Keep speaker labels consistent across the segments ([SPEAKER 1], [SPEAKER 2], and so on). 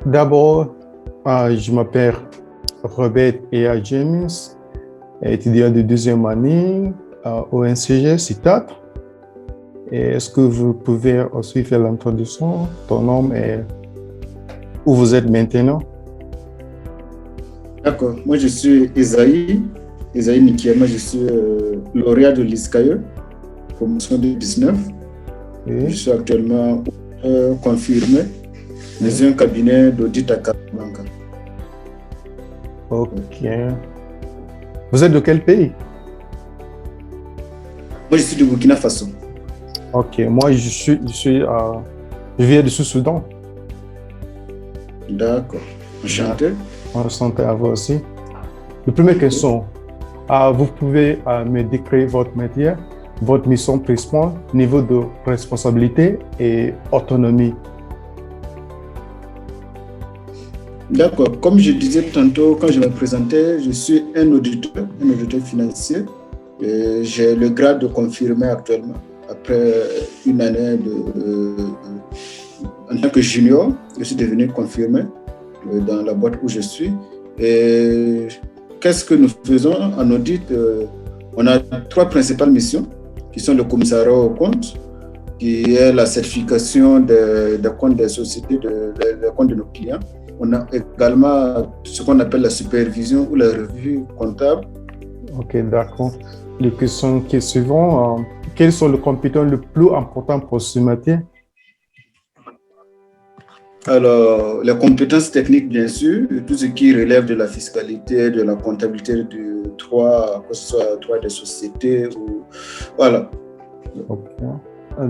[SPEAKER 1] D'abord, je m'appelle Robert Ea James, étudiant de deuxième année au NCG CITAT. Est-ce que vous pouvez aussi faire l'introduction? Ton nom et où vous êtes maintenant?
[SPEAKER 2] D'accord. Moi, je suis Esaïe Nikiema. Je suis lauréat de l'ISCAE, promotion 2019.
[SPEAKER 1] Oui.
[SPEAKER 2] Je suis actuellement confirmé dans un cabinet d'audit à Casablanca.
[SPEAKER 1] Ok. Vous êtes de quel pays?
[SPEAKER 2] Moi, je suis du Burkina Faso.
[SPEAKER 1] Ok. Moi, je viens du Sud-Soudan.
[SPEAKER 2] D'accord. Enchanté.
[SPEAKER 1] Enchanté à vous aussi. La première question, vous pouvez me décrire votre métier, votre mission principale, niveau de responsabilité et autonomie.
[SPEAKER 2] D'accord. Comme je disais tantôt, quand je me présentais, je suis un auditeur financier. J'ai le grade de confirmé actuellement, après une année en tant que junior. Je suis devenu confirmé dans la boîte où je suis. Et qu'est-ce que nous faisons en audit? On a trois principales missions qui sont le commissariat aux comptes, qui est la certification des comptes des sociétés, des comptes de nos clients. On a également ce qu'on appelle la supervision ou la revue comptable.
[SPEAKER 1] Ok, d'accord. Les questions qui suivent, quelles sont les compétences les plus importantes pour ce métier?
[SPEAKER 2] Alors, les compétences techniques, bien sûr, tout ce qui relève de la fiscalité, de la comptabilité du droit, que ce soit droit des sociétés ou voilà.
[SPEAKER 1] Ok,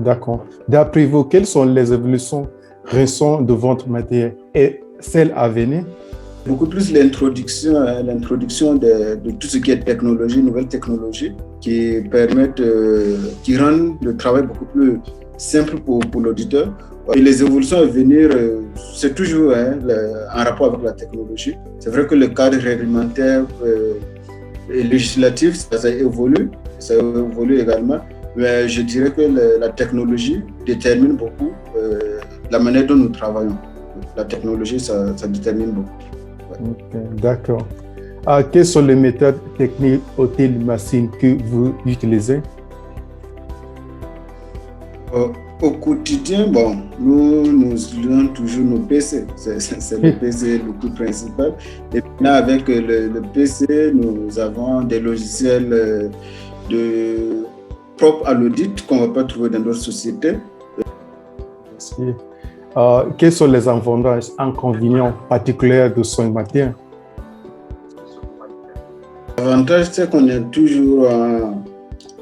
[SPEAKER 1] d'accord. D'après vous, quelles sont les évolutions récentes de votre métier et celles à venir?
[SPEAKER 2] Beaucoup plus l'introduction de tout ce qui est technologie, nouvelles technologies qui permettent, qui rendent le travail beaucoup plus simple pour l'auditeur. Et les évolutions à venir, c'est toujours en rapport avec la technologie. C'est vrai que le cadre réglementaire et législatif, ça évolue également. Mais je dirais que la technologie détermine beaucoup la manière dont nous travaillons. La technologie, ça détermine beaucoup.
[SPEAKER 1] Okay, d'accord. Quelles sont les méthodes techniques, outils, machines que vous utilisez?
[SPEAKER 2] Au quotidien, bon, nous utilisons toujours nos PC. C'est le PC le plus principal. Et maintenant, avec le PC, nous avons des logiciels propres à l'audit qu'on ne va pas trouver dans d'autres sociétés.
[SPEAKER 1] Merci. Quels sont les avantages, inconvénients particuliers de ce métier?
[SPEAKER 2] L'avantage, c'est qu'on est toujours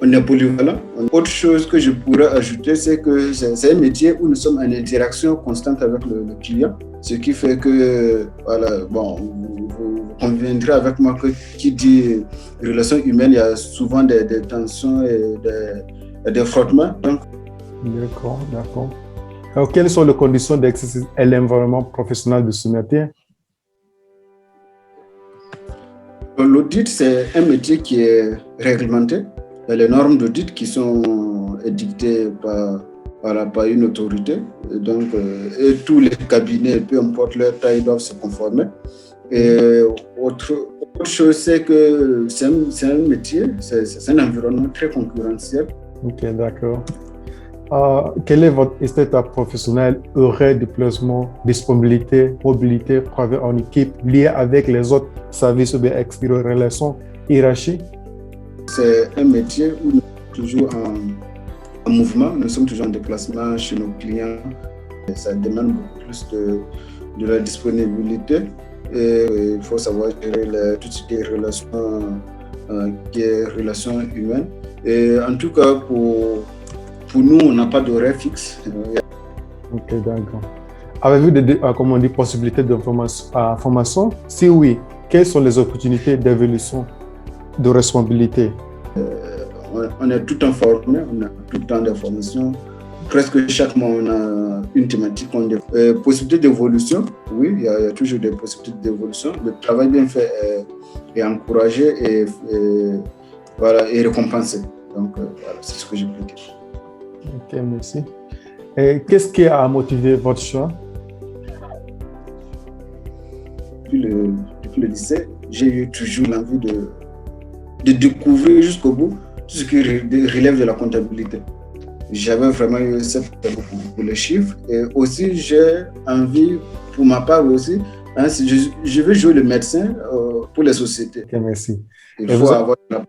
[SPEAKER 2] on est polyvalent. Autre chose que je pourrais ajouter, c'est que c'est un métier où nous sommes en interaction constante avec le client, ce qui fait que, voilà, bon, vous conviendrez avec moi que qui dit relations humaines, il y a souvent des tensions et des frottements. Donc,
[SPEAKER 1] d'accord, d'accord. Alors, quelles sont les conditions d'exercice et l'environnement professionnel de ce métier?
[SPEAKER 2] L'audit, c'est un métier qui est réglementé. Il y a les normes d'audit qui sont édictées par une autorité. Et tous les cabinets, peu importe leur taille, doivent se conformer. Et autre chose, c'est que c'est un métier, c'est un environnement très concurrentiel.
[SPEAKER 1] Ok, d'accord. Quel est votre état professionnel, horaire de placement, disponibilité, mobilité, travail en équipe, lié avec les autres services ou bien extérieurs, relations, hiérarchie?
[SPEAKER 2] C'est un métier où nous sommes toujours en mouvement, nous sommes toujours en déplacement chez nos clients. Et ça demande beaucoup plus de la disponibilité et il faut savoir gérer toutes ces relations relations humaines. Et en tout cas, pour nous, on n'a pas d'horaire fixe.
[SPEAKER 1] Ok, d'accord. Avez-vous des possibilités de formation? Si oui, quelles sont les opportunités d'évolution de responsabilité?
[SPEAKER 2] On est tout le temps formé, on a tout le temps des formations. Presque chaque mois, on a une thématique. Possibilités d'évolution, oui, il y a toujours des possibilités d'évolution. Le travail bien fait est encouragé et récompensé. Donc, voilà, c'est ce que je peux dire.
[SPEAKER 1] Ok, merci. Qu'est-ce qui a motivé votre choix?
[SPEAKER 2] depuis le lycée, j'ai eu toujours l'envie de découvrir jusqu'au bout tout ce qui relève de la comptabilité. J'avais vraiment eu cette pour les chiffres et aussi j'ai envie, pour ma part aussi, hein, si je veux jouer le médecin pour les sociétés.
[SPEAKER 1] Ok, merci.
[SPEAKER 2] Il faut avoir la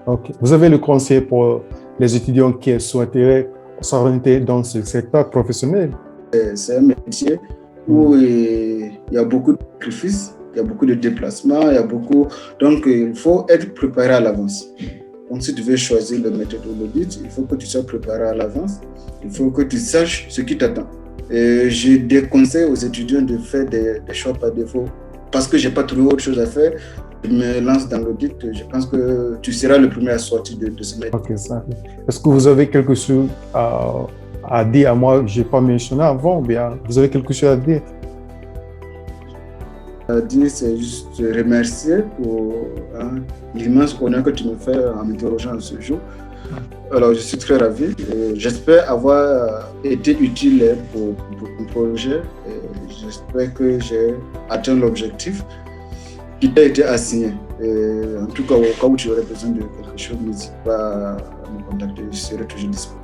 [SPEAKER 1] Ok. Vous avez le conseil pour les étudiants qui souhaiteraient s'orienter dans ce secteur professionnel?
[SPEAKER 2] C'est un métier où il y a beaucoup de sacrifices, il y a beaucoup de déplacements, donc il faut être préparé à l'avance. Donc si tu veux choisir le métier de l'audit, il faut que tu sois préparé à l'avance, il faut que tu saches ce qui t'attend. Et je déconseille aux étudiants de faire des choix par défaut. Parce que je n'ai pas trouvé autre chose à faire, je me lance dans l'audit. Je pense que tu seras le premier à sortir de ce métier.
[SPEAKER 1] Ok, ça. Est-ce que vous avez quelque chose à dire à moi? Je n'ai pas mentionné avant, bien, vous avez quelque chose à dire?
[SPEAKER 2] À dire, c'est juste te remercier pour l'immense honneur que tu me fais en m'interrogeant ce jour. Alors, je suis très ravi. J'espère avoir été utile pour ton projet. J'espère que j'ai atteint l'objectif qui t'a été assigné. En tout cas, au cas où tu aurais besoin de quelque chose, n'hésite pas à me contacter. Je serai toujours disponible.